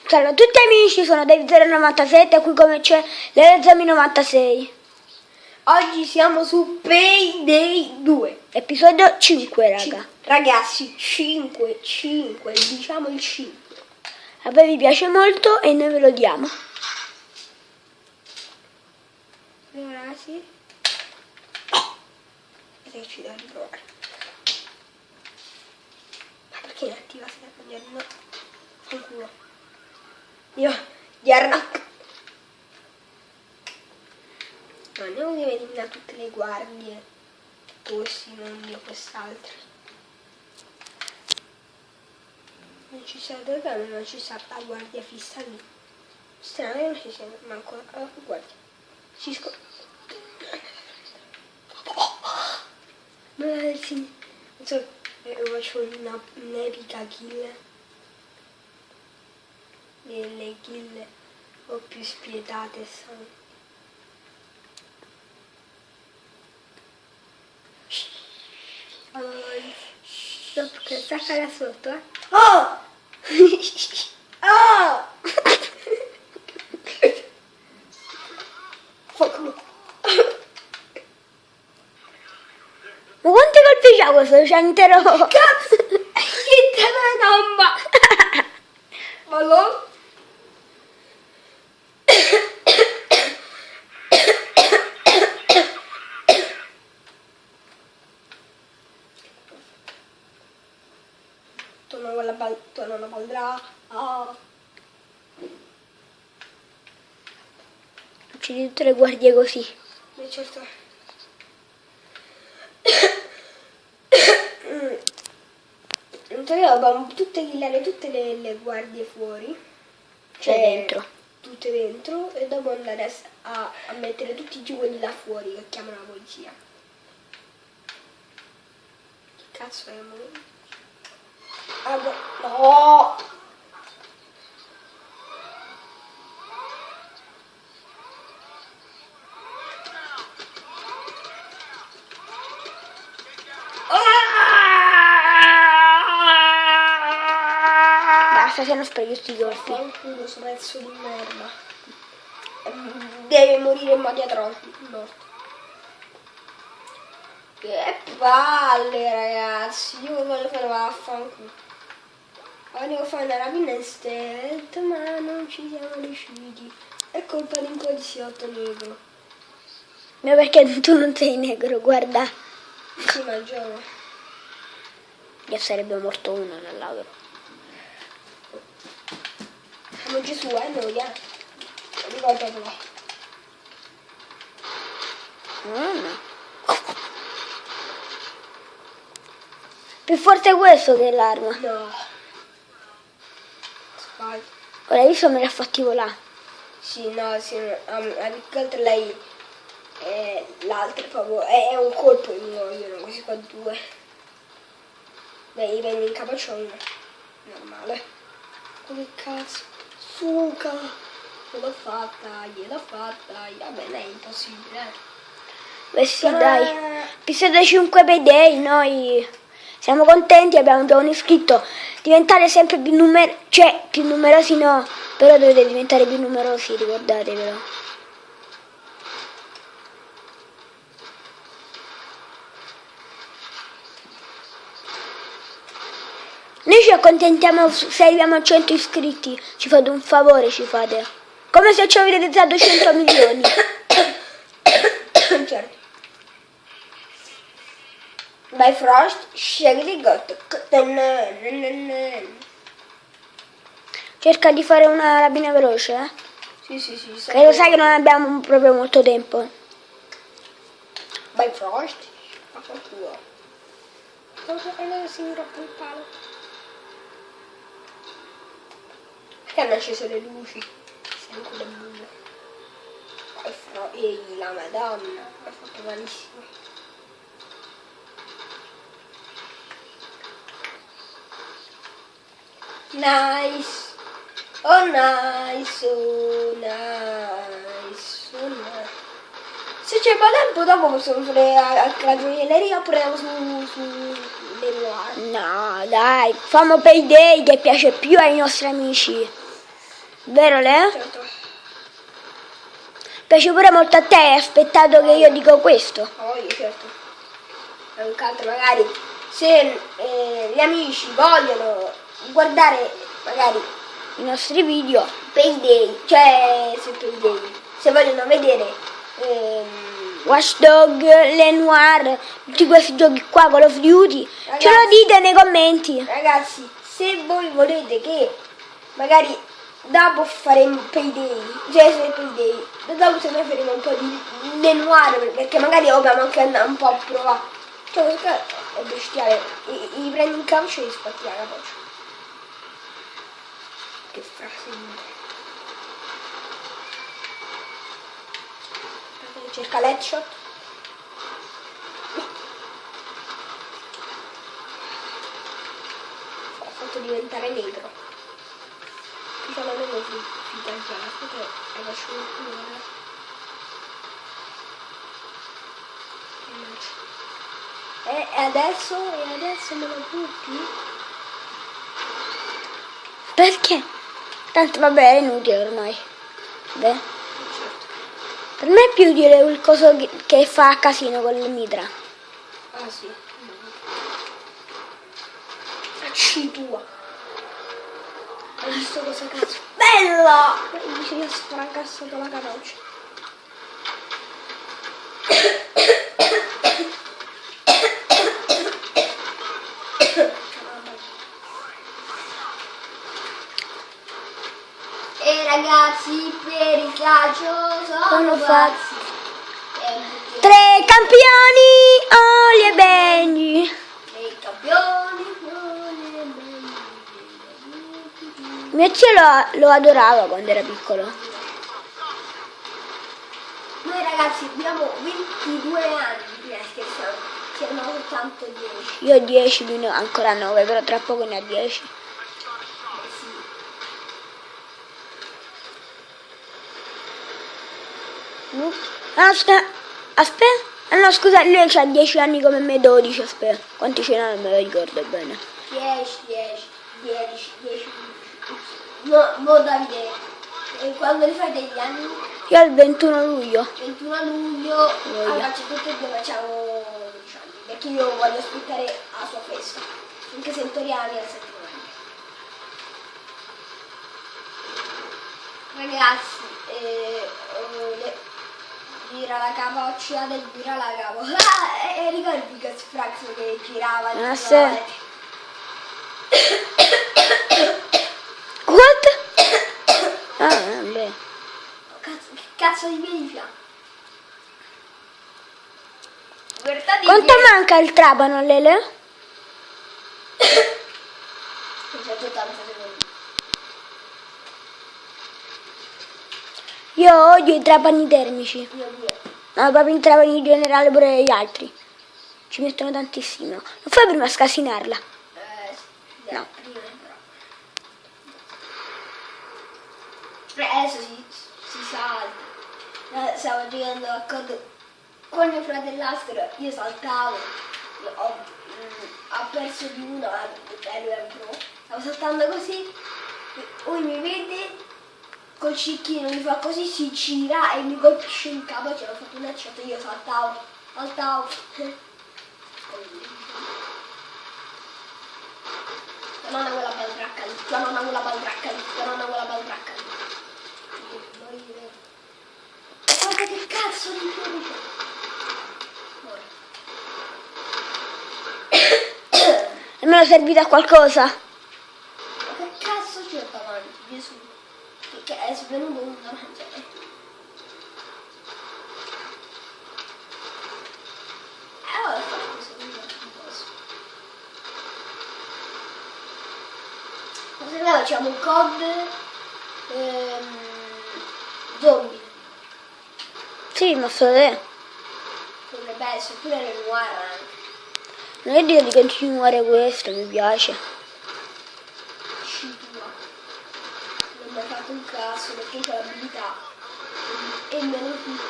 Ciao a tutti amici, sono David097 e qui come c'è l'Elezami96. Oggi siamo su Payday 2. Episodio 5, raga. Ragazzi, 5, diciamo il 5. A voi vi piace molto e noi ve lo diamo. Ragazzi. Vedete ci da riprovare. Ma perché inattiva se la mangiare? No. Fanculo. Io, Yarnak. No, andiamo a eliminare tutte le guardie. Questi, non io quest'altro. Non ci sa dove, non ci sa la guardia fissa lì. Strano, non ci sia manco la guardia. Si scopre. Non so, faccio un'epica kill. Delle kill o più spietate sono. Allora, dopo che stacca da sotto, eh? Oh! Oh! Fuoco. Ma quanti colpi c'ha questo centro? Cazzo! Che la gamba! Ballo? Torno la baldra. Oh. Uccidi tutte le guardie così. Beh, certo. In teoria dobbiamo killare tutte le guardie fuori. Cioè dentro. Tutte dentro e dopo andare a mettere tutti giù quelli là fuori che chiamano la polizia. Che cazzo è? Ah, no! Basta, se non spari questi colpi. Fanculo, questo pezzo di merda. Deve morire in modo morto. Che palle, ragazzi. Io voglio fare vaffanculo. Volevo fare una rapina in stealth, ma non ci siamo riusciti. È colpa di un poliziotto negro. Ma perché tu non sei negro, guarda. Sì, ma giovane. Io sarebbe morto uno nell'auto. Siamo Gesù, noi, Ricordatelo. No. Più forte questo dell'arma. No. Sbaglio. Ora io so me l'ha fatti volare. Sì, no, sì, più che altro lei l'altro proprio è un colpo e mi muoiono, questi qua due. Beh, viene in capo c'è uno. Normale. Come cazzo? Suca! Gliel'ho fatta. Vabbè, lei è impossibile. Beh sì, dai. Episodio 5 Payday, noi siamo contenti, abbiamo già un iscritto. Diventare sempre più numerosi, cioè più numerosi no, però dovete diventare più numerosi, ricordatevelo. Noi ci accontentiamo se arriviamo a 100 iscritti, ci fate un favore, ci fate. Come se ci avete dato 100 milioni. Certo. By Frost, scegli Got. Cerca di fare una rapina veloce, eh? Sì. Che lo sai che non abbiamo proprio molto tempo. By Frost? Ma fa tuo. Cosa è si rompe il palo? Perché hanno acceso le luci? Sempre le buie. By Frost. Ehi, la madonna. Ha fatto malissimo. Nice. Oh nice. Se c'è tempo dopo possiamo fare la gioielleria oppure andiamo su Lenoir. No, dai, fammo Payday che piace più ai nostri amici. Vero Le? Certo. Piace pure molto a te, hai aspettato che io dico questo. Certo. Anche altro, magari se gli amici vogliono guardare magari I nostri video. Payday, cioè se vogliono vedere Watch Dog, Lenoir, tutti questi giochi qua, Call of Duty, ragazzi, ce lo dite nei commenti. ragazzi, se voi volete che magari dopo faremo Payday, cioè se Payday, dopo se noi faremo un po' di Lenoir, perché magari dobbiamo anche andare un po' a provare, cioè questo è bestiale, i prendi in calcio e li spatti la capoccia. Che frase. Cerca l'headshot. Ho fatto diventare negro. Diciamo meno figa già, perché è lasciato il e adesso me lo butti? Perché? Tanto vabbè, è inutile ormai. Beh. Per me è più utile quel coso che fa casino con il mitra. Ah sì. Facci tua. Hai visto cosa cazzo? Bella! Mi sono sfracassato la capoccia. E ragazzi, per il calcio sono pazzi. 3 campioni, Oli e Benji. 3 campioni, Oli e Benji. Mio zio lo adorava quando era piccolo. Noi ragazzi abbiamo 22 anni, scherziamo, siamo soltanto 10. Io ho 10, lui ne ha ancora 9, però tra poco ne ha 10. Aspetta. Ah no, scusa, lui ha 10 anni come me, 12, aspetta. Quanti ce n'ha non me lo ricordo bene. 10. No, Davide, quando li fai degli anni? Io ho il 21 luglio. 21 luglio, faccio tutti e due facciamo 12 anni, perché io voglio aspettare la sua festa, anche se in teoria la mia è 7 anni. Ragazzi, gira la capoccia del gira la capoccia. E ricordi che Sfrax che girava Ah, sì. What? Ah, beh. Che cazzo di piedi fianco? Quanto manca il trapano, Lele? 180 secondi. Io odio i trapani termici. Io pure. No, proprio i trapani in generale, pure gli altri. Ci mettono tantissimo. Non fai prima a scasinarla. Sì, No. prima però. Adesso si salta. Stavo giocando a con mio fratellastro, io saltavo. Ha perso di uno, lui è un pro. Stavo saltando così, lui mi vede col cicchino, mi fa così, si gira e mi colpisce in capo, c'era fatto un headshot, io saltavo. Nonna quella baldracca lì, nonna quella baldracca lì. Guarda che cazzo di piede c'è. E me lo servite a qualcosa? Ma che cazzo c'è davanti, Gesù? Che è svenuto un davanti. Ora faccio questo, non posso. Ma se no facciamo un COD zombie. Sì, ma solo te. Potrebbe essere pure nel noir anche. Non è dire di continuare questo, mi piace. Scitua. Non mi ha fatto un cazzo perché c'ho l'abilità. E me lo fico.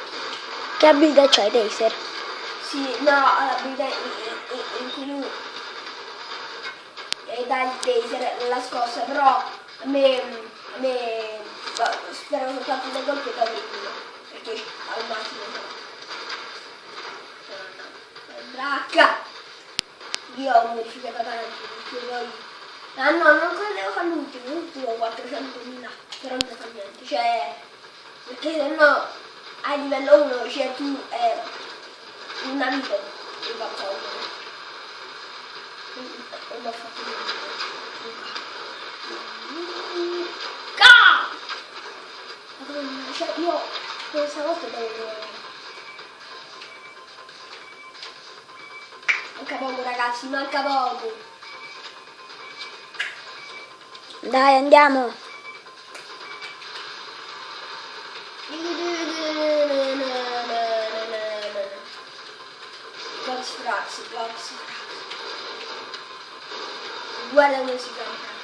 Che abilità c'hai, Taser? Sì, no, l'abilità in cui lui dà il taser, la scossa, però a me fatto dei colpi da vicino, perché al massimo bracca. Io ho modificato tanto, perché poi ah no, non cosa devo fare l'ultimo 400.000, però non fa niente, cioè perché se no a livello 1 cioè tu una vita ti fa togliere. Non ho fatto niente. Cioè io questa volta devo. Manca poco ragazzi, manca poco. Dai, andiamo. Box. Guarda come si chiama.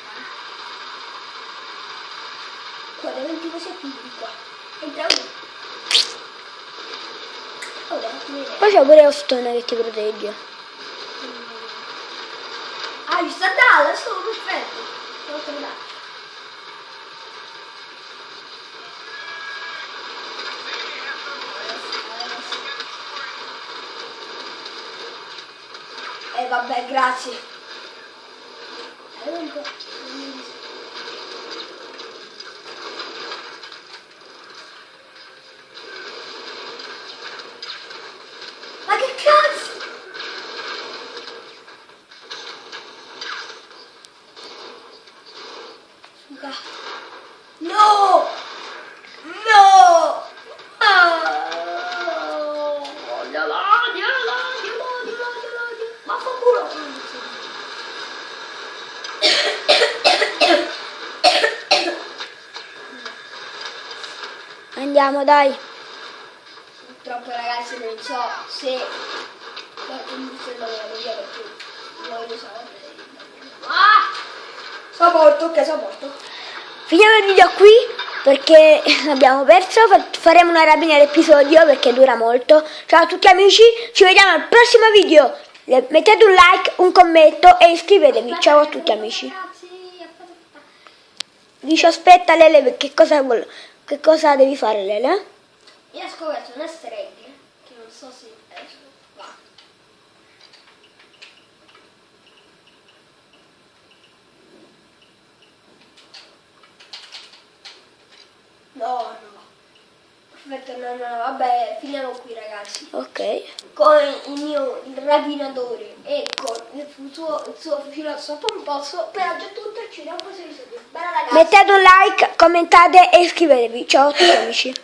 Guarda, 22 secondi qua. Entra uno. Poi c'è pure lo stone che ti protegge. Ah, ci sta Dallas, sono perfetto. Sono tornato. Vabbè, grazie. Ma che cazzo? No! No! Ma fa culo! Andiamo, dai. Purtroppo ragazzi non so se qualche booster lo voglio via perché voglio sapere. Sono morto, ok, sono morto. Finiamo il video qui perché abbiamo perso. Faremo una rapina d'episodio perché dura molto. Ciao a tutti amici, ci vediamo al prossimo video. Mettete un like, un commento e iscrivetevi. Ciao a tutti amici. Dice aspetta Lele, che cosa devi fare Lele? Io ho scoperto una streghe che non so se va. No. Aspetta, no, vabbè, finiamo qui ragazzi. Ok. Con il rapinatore e con il suo filosofo pomposo. Per oggi è tutto, ci vediamo al prossimo video. Bella ragazzi. Mettete un like, commentate e iscrivetevi. Ciao a tutti amici.